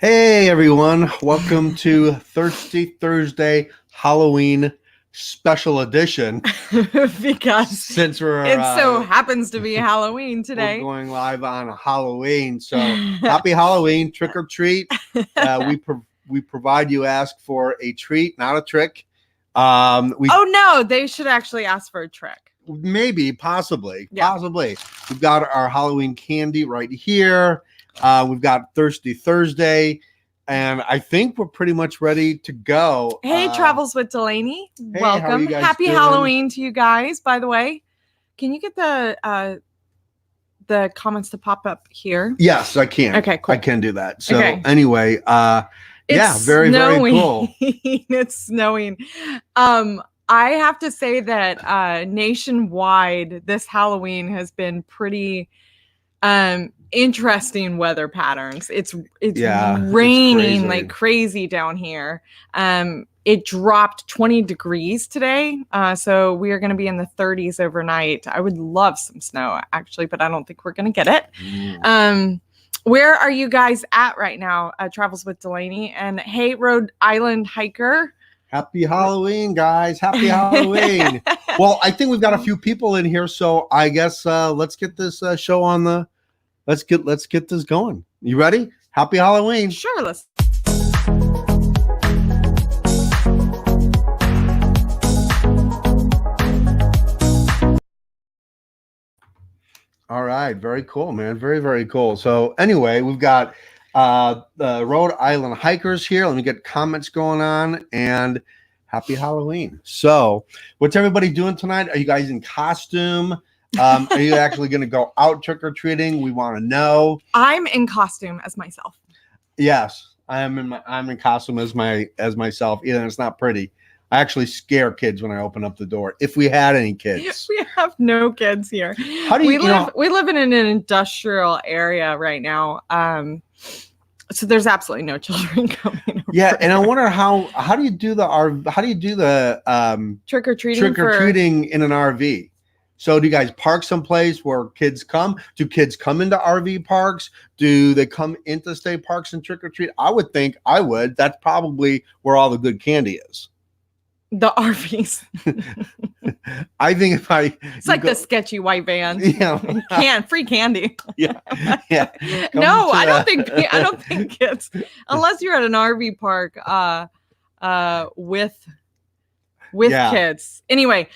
Hey everyone, welcome to Thirsty Thursday Halloween special edition. Because Since we're it so happens to be Halloween today. We're going live on Halloween, so happy Halloween, trick or treat. We provide you ask for a treat, not a trick. Oh no, they should actually ask for a trick. Maybe, possibly. We've got our Halloween candy right here. We've got Thirsty Thursday, and I think we're pretty much ready to go. Hey, Travels with Delaney. Hey, welcome. Happy doing? Halloween to you guys, by the way. Can you get the comments to pop up here? Yes, I can. Okay, cool. I can do that. So anyway, it's very snowing. Very cool. It's snowing. I have to say that nationwide, this Halloween has been pretty interesting weather patterns. It's raining like crazy down here. It dropped 20 degrees today. So we are going to be in the 30s overnight. I would love some snow actually, but I don't think we're going to get it. Where are you guys at right now? Travels with Delaney, and hey, Rhode Island hiker. Happy Halloween, guys. Happy Halloween. Well, I think we've got a few people in here, so I guess let's get this show on the let's get this going. You ready? Happy Halloween. Sure, let's. All right, very cool, man. Very cool. So anyway, we've got the Rhode Island hikers here. Let me get comments going on, and happy Halloween. So what's everybody doing tonight? Are you guys in costume? Are you actually going to go out trick-or-treating? We want to know. I'm in costume as myself. Yes, I'm in costume as myself. Even it's not pretty. I actually scare kids when I open up the door. If we had any kids. We have no kids here. How do you, we live in an industrial area right now. So there's absolutely no children coming over. Yeah, and I wonder how do you do the trick-or-treating in an RV? So do you guys park someplace where kids come? Do kids come into RV parks? Do they come into state parks and trick-or-treat? I would think I would. That's probably where all the good candy is. The RVs. I think it's like the sketchy white van. Yeah. Free candy. Yeah. No, I don't think kids, unless you're at an RV park with kids. Anyway,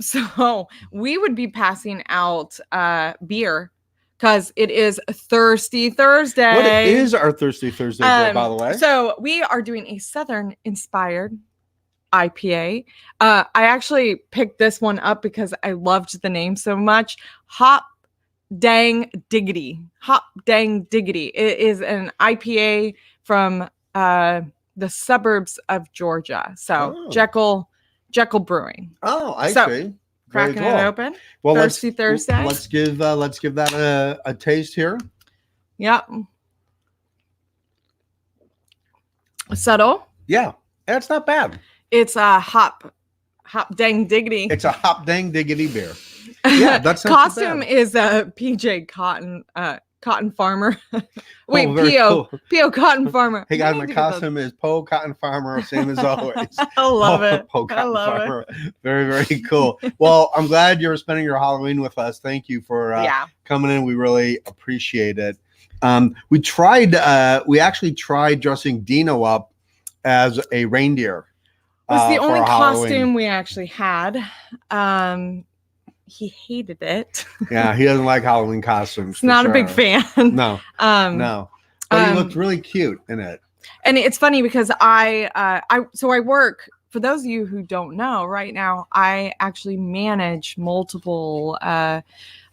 so we would be passing out beer because it is Thirsty Thursday. What is our Thirsty Thursday, by the way? So we are doing a Southern inspired IPA. I actually picked this one up because I loved the name so much. Hop Dang Diggity. It is an IPA from the suburbs of Georgia. So Jekyll Brewing. Oh, I see. Cracking it open. Well, Thirsty Thursday. Let's give that a taste here. Yep. Subtle. Yeah, it's not bad. It's a hop dang diggity. It's a hop dang diggity beer. Yeah, that's costume is a PJ Cotton Farmer. Wait, P.O. Cotton Farmer. Hey guys, my costume is Poe Cotton Farmer, same as always. I love it. Poe Cotton Farmer. Very cool. Well, I'm glad you're spending your Halloween with us. Thank you for coming in. We really appreciate it. We actually tried dressing Dino up as a reindeer. It was the only costume we actually had. He hated it. Yeah, he doesn't like Halloween costumes. He's not a big fan. No. No. But he looked really cute in it. And it's funny because I work, for those of you who don't know, right now I actually manage multiple dog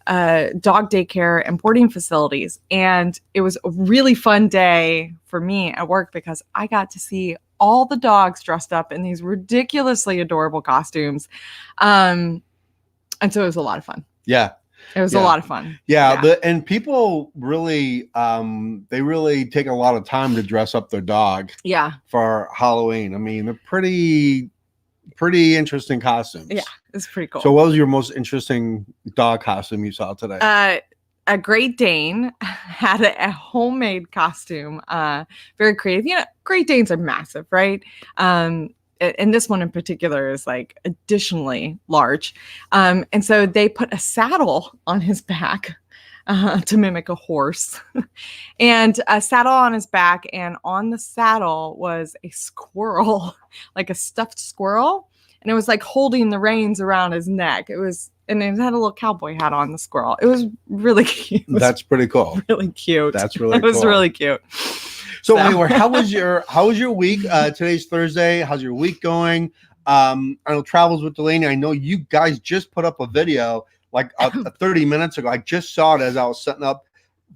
daycare and boarding facilities. And it was a really fun day for me at work because I got to see all the dogs dressed up in these ridiculously adorable costumes. And so it was a lot of fun. Yeah. It was a lot of fun. Yeah. And people really, they really take a lot of time to dress up their dog. Yeah. For Halloween. I mean, they're pretty interesting costumes. Yeah. It's pretty cool. So what was your most interesting dog costume you saw today? a Great Dane had a homemade costume, very creative. Great Danes are massive, right? And this one in particular is like additionally large. And so they put a saddle on his back to mimic a horse and a saddle on his back. And on the saddle was a squirrel, like a stuffed squirrel. And it was like holding the reins around his neck. And it had a little cowboy hat on the squirrel. It was really cute. That's pretty cool. Really cute. That's really cool. It was really cute. So anyway, how was your week? Today's Thursday. How's your week going? I know Travels with Delaney. I know you guys just put up a video like 30 minutes ago. I just saw it as I was setting up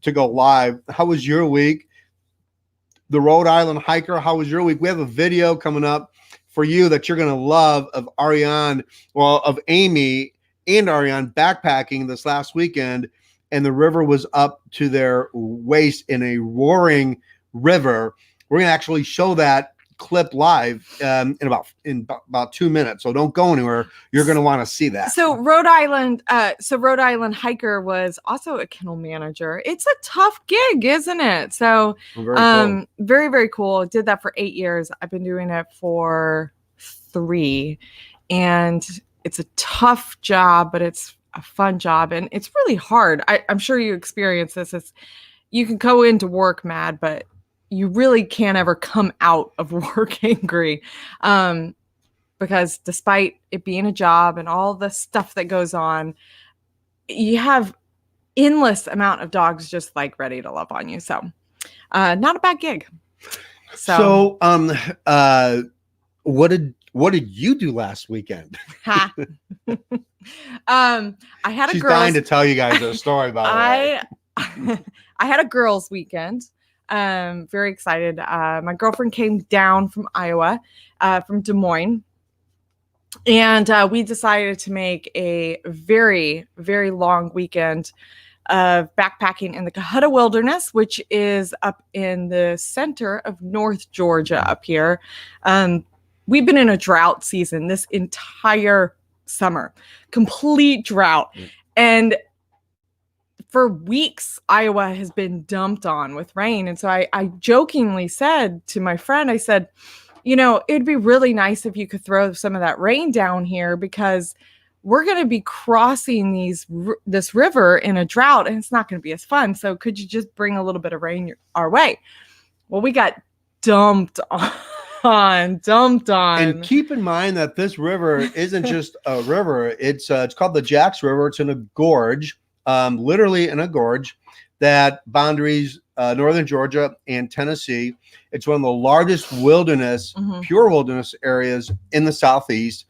to go live. How was your week? The Rhode Island hiker. How was your week? We have a video coming up for you that you're going to love of Amy and Ariane backpacking this last weekend, and the river was up to their waist in a roaring river. We're going to actually show that clip live in about 2 minutes. So don't go anywhere. You're going to want to see that. So Rhode Island hiker was also a kennel manager. It's a tough gig, isn't it? So cool. Very, very cool. Did that for 8 years. I've been doing it for 3, and it's a tough job, but it's a fun job, and it's really hard. I'm sure you experience this. You can go into work mad, but you really can't ever come out of work angry, because despite it being a job and all the stuff that goes on, you have endless amount of dogs just like ready to love on you. So not a bad gig. So what did you do last weekend? I had She's dying to tell you guys a story about it. I had a girls' weekend. Very excited. My girlfriend came down from Iowa, from Des Moines, and we decided to make a very, very long weekend of backpacking in the Cohutta Wilderness, which is up in the center of North Georgia up here. We've been in a drought season this entire summer, complete drought. And for weeks, Iowa has been dumped on with rain. And so I jokingly said to my friend, I said, it'd be really nice if you could throw some of that rain down here, because we're going to be crossing this river in a drought, and it's not going to be as fun. So could you just bring a little bit of rain our way? Well, we got dumped on. And keep in mind that this river isn't just a river. It's called the Jacks River. It's in a gorge, literally in a gorge that boundaries northern Georgia and Tennessee. It's one of the largest wilderness, pure wilderness areas in the Southeast.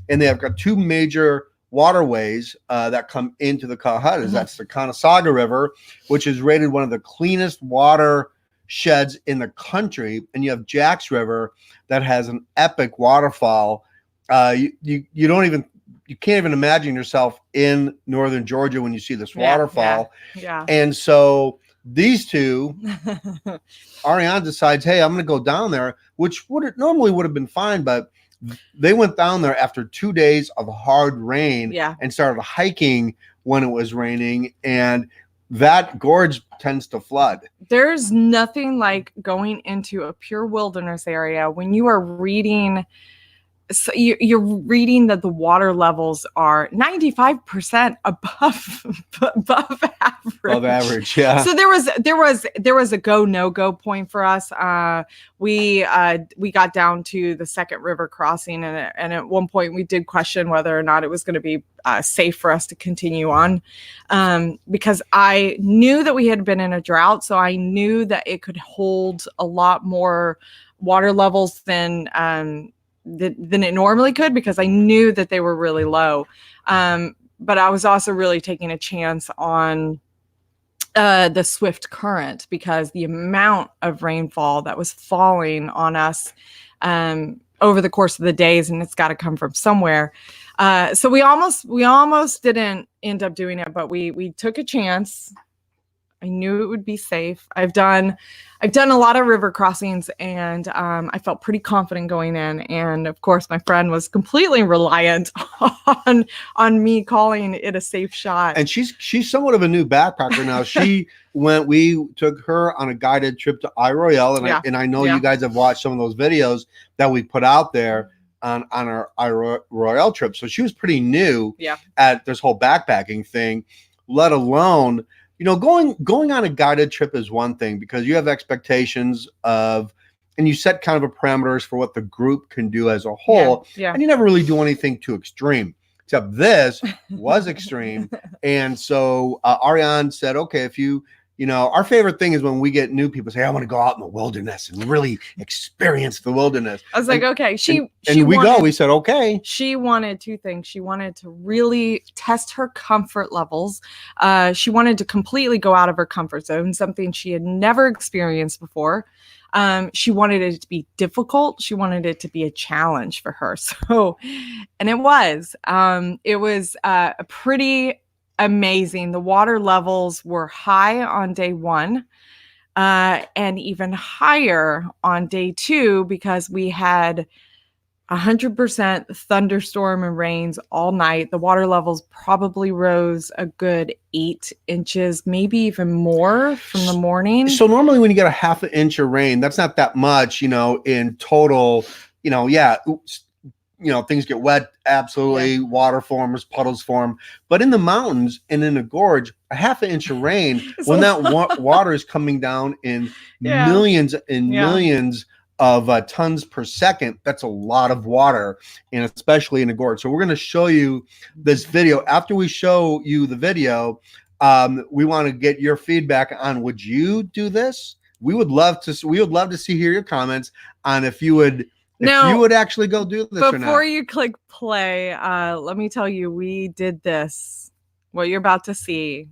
And they have got 2 major waterways that come into the Cohuttas. That's the Conasauga River, which is rated one of the cleanest water sheds in the country, and you have Jacks River that has an epic waterfall. You can't even imagine yourself in northern Georgia when you see this waterfall. Yeah. And so these two, Ariane decides, hey, I'm going to go down there, which normally would have been fine, but they went down there after 2 days of hard rain and started hiking when it was raining, and that gorge tends to flood. There's nothing like going into a pure wilderness area when you are reading. So you're reading that the water levels are 95% above average. Above average, yeah. So there was a go no go point for us. We got down to the second river crossing, and at one point we did question whether or not it was going to be safe for us to continue on, because I knew that we had been in a drought, so I knew that it could hold a lot more water levels than it normally could, because I knew that they were really low. But I was also really taking a chance on the swift current, because the amount of rainfall that was falling on us over the course of the days, and it's got to come from somewhere. So we almost didn't end up doing it, but we took a chance. I knew it would be safe. I've done a lot of river crossings, and I felt pretty confident going in. And of course, my friend was completely reliant on me calling it a safe shot. And she's somewhat of a new backpacker now. We took her on a guided trip to Isle Royale, and I know you guys have watched some of those videos that we put out there on our Isle Royale trip. So she was pretty new at this whole backpacking thing, let alone, you know, going on a guided trip is one thing because you have expectations of, and you set kind of a parameters for what the group can do as a whole. And you never really do anything too extreme, except this was extreme. And so Ariane said, okay, if you know, our favorite thing is when we get new people say, I want to go out in the wilderness and really experience the wilderness. I was like, okay. We said, okay. She wanted two things. She wanted to really test her comfort levels. She wanted to completely go out of her comfort zone, something she had never experienced before. She wanted it to be difficult. She wanted it to be a challenge for her. So, and it was a pretty amazing. The water levels were high on day 1, and even higher on day 2 because we had 100% thunderstorm and rains all night. The water levels probably rose a good 8 inches, maybe even more from the morning. So normally when you get a half an inch of rain, that's not that much, you know, in total, you know, things get wet, absolutely. Water forms, puddles form. But in the mountains and in a gorge, a half an inch of rain, when that water is coming down in millions and millions of tons per second, that's a lot of water, and especially in a gorge. So we're going to show you this video. After we show you the video, we want to get your feedback on, would you do this? We would love to hear your comments on if you would actually go do this or not. Before you click play, let me tell you, we did this, what you're about to see,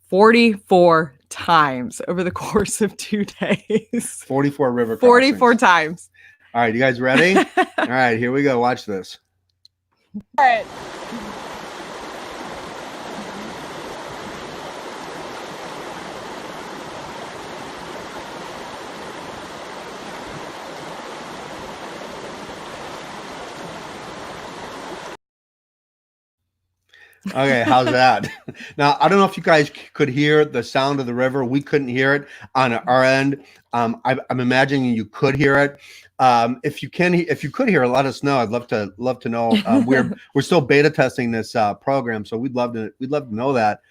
44 times over the course of 2 days. 44 river crossings. 44 times. All right, you guys ready? All right, here we go. Watch this. All right. Okay, how's that? Now, I don't know if you guys could hear the sound of the river. We couldn't hear it on our end. I'm imagining you could hear it. If you could hear it, let us know. I'd love to know. We're still beta testing this program, so we'd love to know that.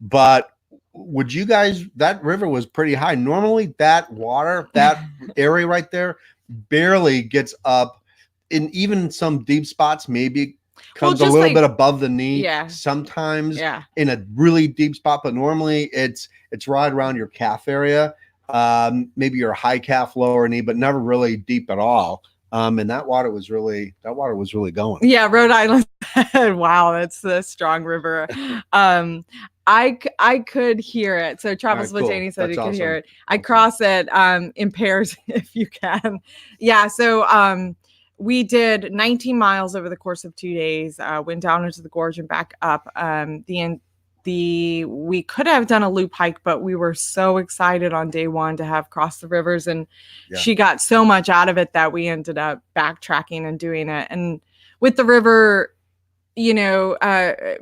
But would you guys? That river was pretty high. Normally, that water, that area right there, barely gets up. In even some deep spots, maybe comes a little bit above the knee. Sometimes in a really deep spot, but normally it's right around your calf area, maybe your high calf, lower knee, but never really deep at all. And that water was really going. Yeah, Rhode Island. Wow, that's a strong river. I could hear it. So Travis Botani said he could hear it. I cross it in pairs if you can. Yeah, so we did 19 miles over the course of 2 days, went down into the gorge and back up. We could have done a loop hike, but we were so excited on day 1 to have crossed the rivers, and she got so much out of it that we ended up backtracking and doing it. And with the river, you know,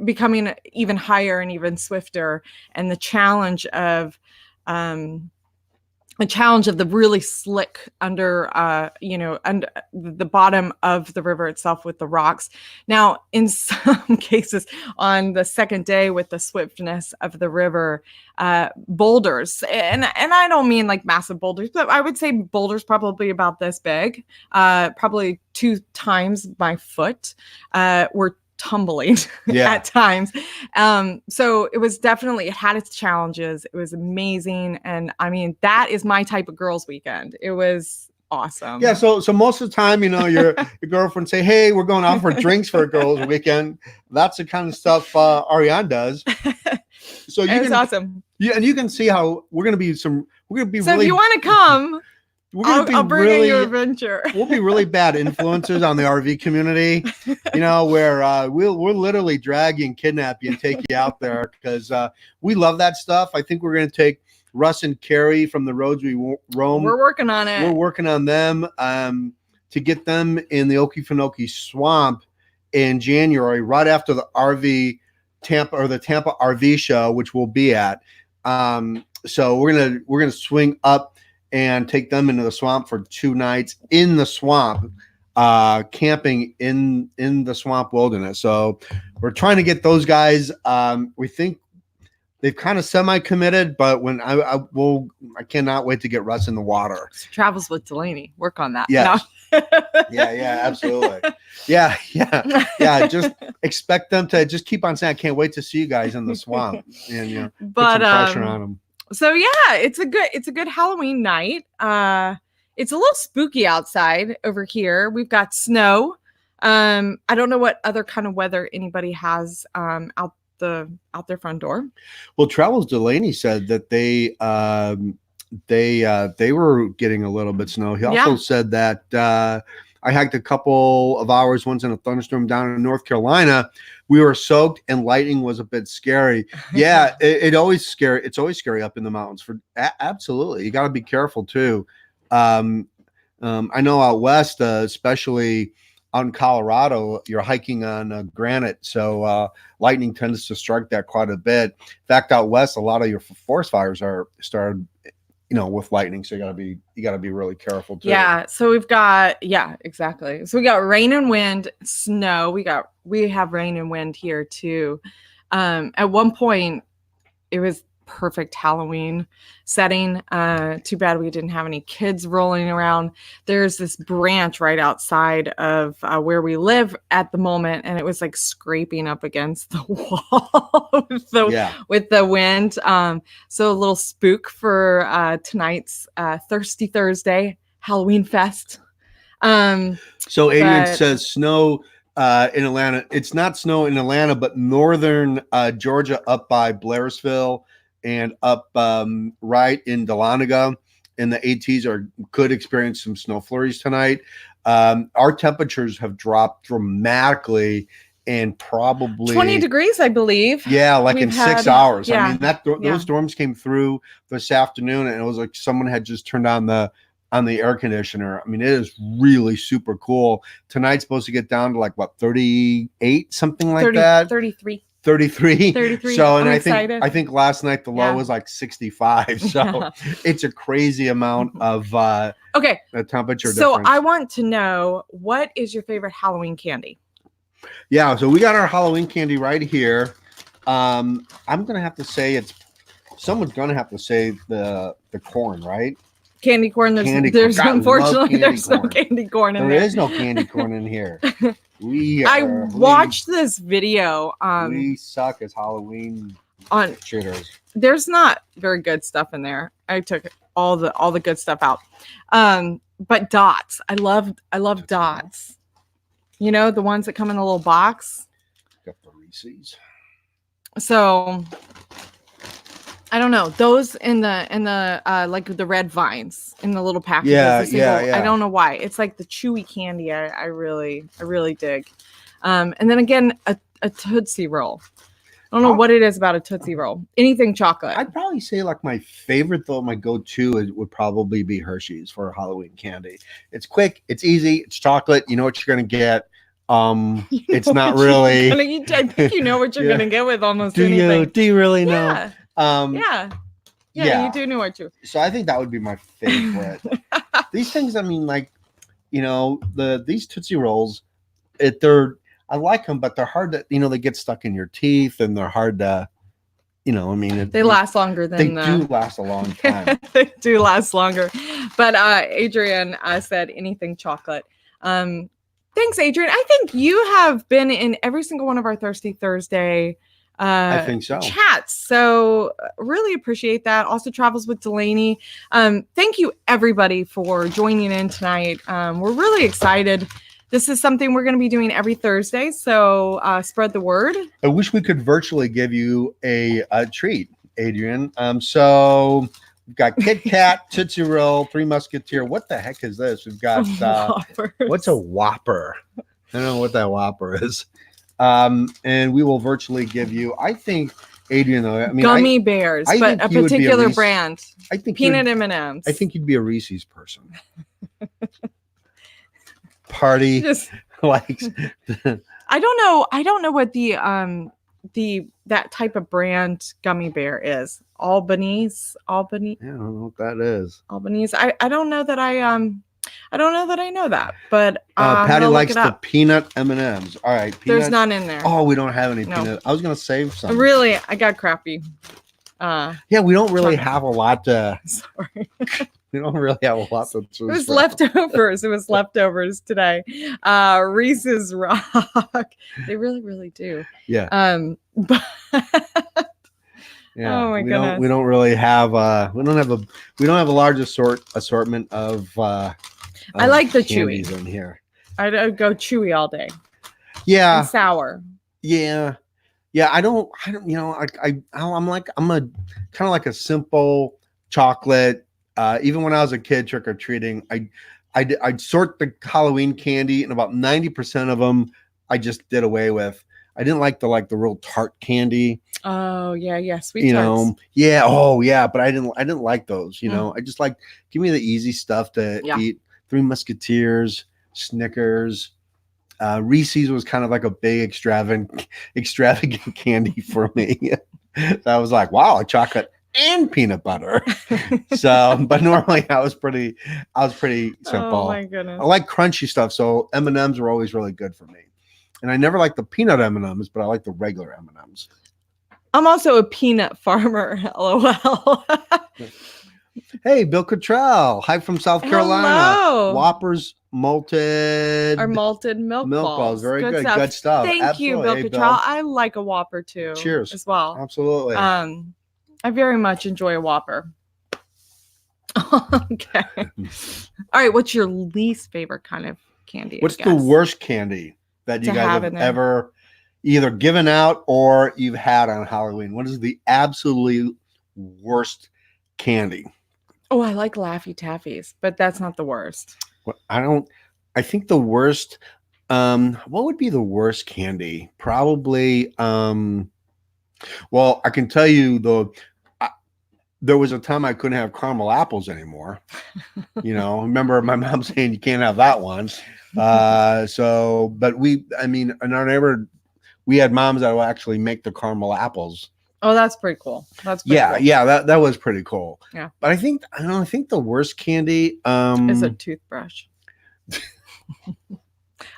becoming even higher and even swifter, and the challenge of the really slick under the bottom of the river itself with the rocks. Now, in some cases on the second day with the swiftness of the river, boulders, and I don't mean like massive boulders, but I would say boulders probably about this big, probably 2 times my foot, were tumbling at times. So it had its challenges. It was amazing. And I mean, that is my type of girls weekend. It was awesome. Yeah. So most of the time, you know, your girlfriend say, hey, we're going out for drinks for a girls weekend. That's the kind of stuff Ariane does. So it's awesome. Yeah. And you can see how we're going to be so if you want to come, I'll bring you adventure. We'll be really bad influencers on the RV community, where we'll literally drag you and kidnap you and take you out there because we love that stuff. I think we're going to take Russ and Carrie from the roads we roam. We're working on it. We're working on them to get them in the Okefenokee Swamp in January, right after the Tampa RV show, which we'll be at. So we're gonna swing up and take them into the swamp for 2 nights in the swamp, camping in the swamp wilderness. So we're trying to get those guys. We think they've kind of semi-committed, but when I cannot wait to get Russ in the water. Travels with Delaney. Work on that. Yeah. No. Yeah, absolutely. Yeah. Just expect them to just keep on saying, I can't wait to see you guys in the swamp, and put some pressure on them. So yeah, it's a good Halloween night. It's a little spooky outside over here. We've got snow. I don't know what other kind of weather anybody has out their front door. Well, Travels Delaney said that they were getting a little bit snow. He also said that I hiked a couple of hours once in a thunderstorm down in North Carolina. We were soaked and lightning was a bit scary. Yeah, it's always scary up in the mountains. Absolutely, you got to be careful too. I know out west, especially out in Colorado, you're hiking on granite, so lightning tends to strike that quite a bit. In fact, out west, a lot of your forest fires are started, with lightning. So you gotta be really careful too. Yeah. So we've got, exactly. So we got rain and wind, snow. We have rain and wind here too. At one point it was perfect Halloween setting. Too bad we didn't have any kids rolling around. There's this branch right outside of where we live at the moment, and it was like scraping up against the wall with the wind. So a little spook for tonight's Thirsty Thursday Halloween fest. So Adrian says snow in Atlanta. It's not snow in Atlanta, but northern Georgia up by Blairsville and up right in Dahlonega, and the ATs could experience some snow flurries tonight. Our temperatures have dropped dramatically, and probably 20 degrees, I believe. Yeah, like in 6 hours. Yeah, I mean, those storms came through this afternoon, and it was like someone had just turned on the air conditioner. I mean, it is really super cool. Tonight's supposed to get down to like 38, something like that. 33. 33. So, and I think last night the low was like 65. So it's a crazy amount of the temperature difference. I want to know, what is your favorite Halloween candy? Yeah, so we got our Halloween candy right here. I'm gonna have to say someone's gonna have to say the corn, right? Candy corn. There's unfortunately there's no candy corn in there. There is no candy corn in here. I watched this video. We suck as Halloween shooters. There's not very good stuff in there. I took all the good stuff out. But dots. I love dots. The ones that come in a little box. Got the Reese's. So I don't know, those in the like the red vines in the little packages. Yeah. I don't know why. It's like the chewy candy. I really dig. And then again, a Tootsie Roll. I don't know what it is about a Tootsie Roll. Anything chocolate. I'd probably say like my favorite, though, my go-to would probably be Hershey's for Halloween candy. It's quick, it's easy, it's chocolate. You know what you're gonna get. It's not really. I think you know what you're gonna get with almost anything. Do you really know? Yeah. You do know what you. So I think that would be my favorite. These things, I mean, like, these Tootsie Rolls, I like them, but they're hard to, they get stuck in your teeth, and they're hard to, they last longer than they do last a long time. They do last longer. But Adrian said anything chocolate. Thanks, Adrian. I think you have been in every single one of our Thirsty Thursday I think so. chats. So really appreciate that. Also Travels with Delaney. Thank you everybody for joining in tonight. We're really excited. This is something we're going to be doing every Thursday. So spread the word. I wish we could virtually give you a treat, Adrian. So We've got Kit Kat, Tootsie Roll, Three Musketeer. What the heck is this? We've got what's a Whopper? I don't know what that Whopper is. And we will virtually give you, I think, Adrian, though, I mean, gummy bears, I but think a you would be a particular Reese- brand. I think Peanut M&Ms. I think you'd be a Reese's person. Party Just, likes. I don't know what that type of brand gummy bear is. Albany. I don't know what that is. Albanese. I don't know that I know that, but Patty look likes it the up. peanut M&Ms. All right, There's none in there. Oh, we don't have any No. peanut. I was gonna save some. Really, I got crappy. Yeah, we don't really have a lot to. Sorry. We don't really have a lot to choose It was from. leftovers. It was leftovers today. Reese's Rock. They really, really do. Yeah. But Yeah. Oh my we goodness. we don't really have we don't have a large assortment of I like the candies in here. I'd go chewy all day. Yeah. And sour. Yeah. Yeah, I don't you know, I'm a kind of like a simple chocolate. Even when I was a kid trick or treating, I'd sort the Halloween candy, and about 90% of them I just did away with. I didn't like the real tart candy. Oh yeah, sweet tarts. Yeah, oh yeah, but I didn't like those. I just like, give me the easy stuff to eat. Three Musketeers, Snickers, Reese's was kind of like a big extravagant candy for me. So I was like, wow, chocolate and peanut butter. So, but normally I was pretty simple. Oh my goodness. I like crunchy stuff, so M&Ms were always really good for me. And I never liked the peanut M&Ms, but I like the regular M&Ms. I'm also a peanut farmer. LOL. Hey, Bill Cottrell. Hi from South Carolina. Hello. Whoppers malted. Our malted milk balls. Very good. Good stuff. Thank Absolutely. you, Hey, Bill Bill. Cottrell. I like a Whopper too. Cheers. As well. Absolutely. I very much enjoy a Whopper. Okay. All right. What's your least favorite kind of candy? What's the worst candy that you To guys have have in there? ever either given out or you've had on Halloween? What is the absolute worst candy? Oh, I like Laffy Taffies, but that's not the worst. I think the worst, what would be the worst candy? Probably, well, I can tell you there was a time I couldn't have caramel apples anymore. Remember my mom saying you can't have that one. But in our neighborhood, we had moms that would actually make the caramel apples. Oh, that's pretty cool. That's pretty cool. Yeah, that was pretty cool. Yeah. But I think the worst candy is a toothbrush.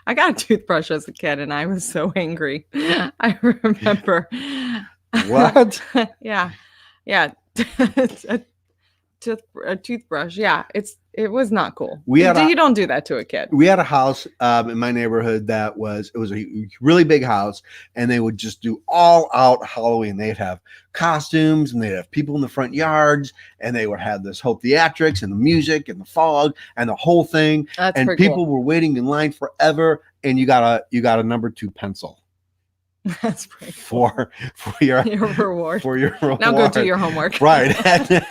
I got a toothbrush as a kid and I was so angry. I remember. What? Yeah. A toothbrush. Yeah, it was not cool. You don't do that to a kid. We had a house in my neighborhood it was a really big house, and they would just do all out Halloween. They'd have costumes, and they'd have people in the front yards, and they would have this whole theatrics and the music and the fog and the whole thing. That's and pretty people were waiting in line forever, and you got a number 2 pencil. That's pretty cool. for your reward. For your reward. Now go do your homework. Right.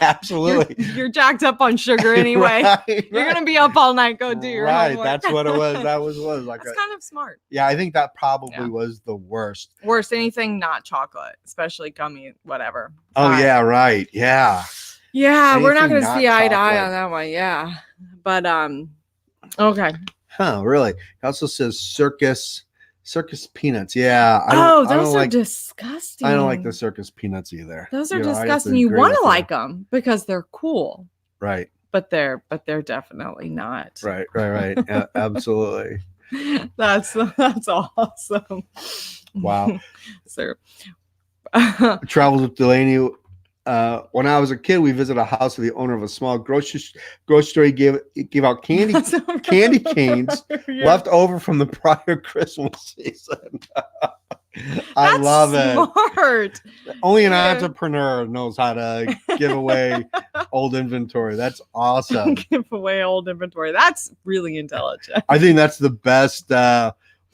Absolutely. You're jacked up on sugar anyway. Right. You're gonna be up all night. Go do your homework. Right. That's what it was. That was like That's kind of smart. Yeah, I think that probably was the worst. Worst, anything not chocolate, especially gummy, whatever. Oh yeah, right. Yeah. Yeah, we're not Anything gonna not see eye to eye chocolate. on that one. Yeah. But okay. Huh, really? It also says circus peanuts. Yeah. Those are disgusting. I don't like the circus peanuts either. Those are I have to disgusting. You agree want to with like them because they're cool. Right. But they're definitely not. Right. Yeah, absolutely. That's awesome. Wow. So Travels with Delaney. When I was a kid, we visited a house of the owner of a small grocery store. He gave out candy canes left over from the prior Christmas season. I love smart. it. Only an entrepreneur knows how to give away old inventory. That's awesome. Give away old inventory. That's really intelligent. I think that's the best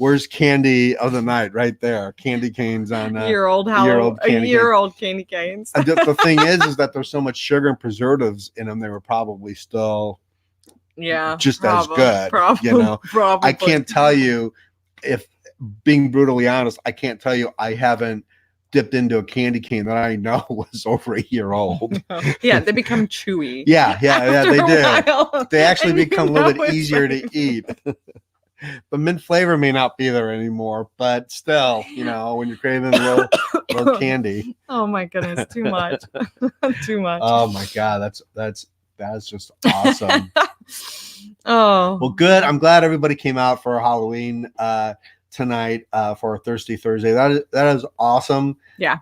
worst candy of the night right there. Candy canes on year-old candy canes. The thing is that there's so much sugar and preservatives in them. They were probably still just as good. Probably. I can't tell you, if being brutally honest, I can't tell you I haven't dipped into a candy cane that I know was over a year old. Yeah, they become chewy. Yeah, they do. They actually become a little bit easier to eat. The mint flavor may not be there anymore, but still, when you're craving a little candy. Oh my goodness, too much. Too much. Oh my God, that's just awesome. Oh. Well, good. I'm glad everybody came out for Halloween tonight for Thirsty Thursday. That is awesome. Yeah.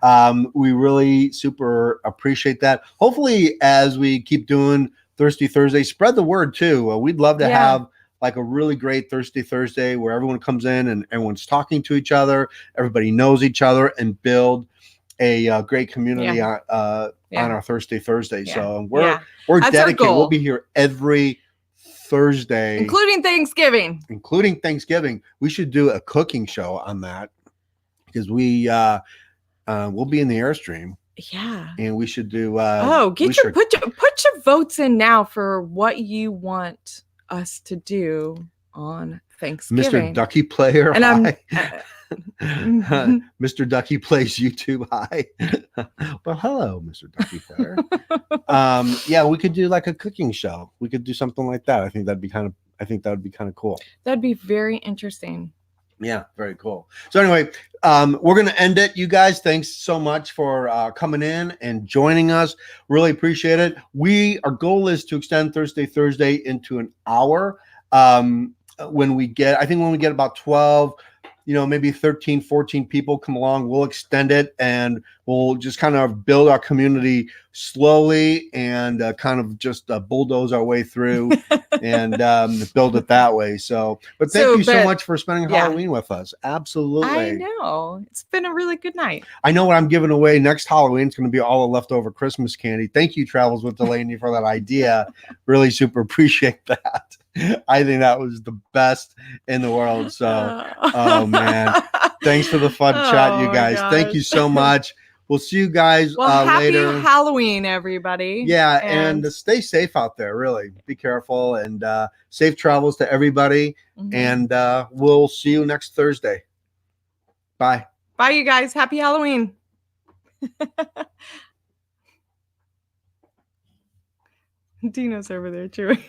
We really super appreciate that. Hopefully, as we keep doing Thirsty Thursday, spread the word too. We'd love to have like a really great Thirsty Thursday where everyone comes in and everyone's talking to each other, everybody knows each other, and build a great community on our Thirsty Thursday. Yeah. So we're That's dedicated. We'll be here every Thursday, including Thanksgiving. We should do a cooking show on that because we'll be in the Airstream. Yeah, and we should do. Put your votes in now for what you want us to do on Thanksgiving. Mr. Ducky Player, and Mr. Ducky Plays YouTube. Hi. Well, hello, Mr. Ducky Player. We could do like a cooking show. We could do something like that. I think that would be kind of cool. That'd be very interesting. Yeah, very cool. So anyway, we're going to end it. You guys, thanks so much for coming in and joining us. Really appreciate it. Our goal is to extend Thursday into an hour. When we get about 12, maybe 13, 14 people come along, we'll extend it and we'll just kind of build our community slowly and kind of just bulldoze our way through and build it that way. But thank you so much for spending Halloween with us. Absolutely. I know. It's been a really good night. I know what I'm giving away next Halloween. It's going to be all the leftover Christmas candy. Thank you, Travels with Delaney, for that idea. Really super appreciate that. I think that was the best in the world. So, oh man, thanks for the fun chat, you guys. Thank you so much. We'll see you guys later. Happy Halloween, everybody. Yeah, and stay safe out there. Really, be careful and safe travels to everybody. Mm-hmm. And we'll see you next Thursday. Bye. Bye, you guys. Happy Halloween. Dino's over there chewing.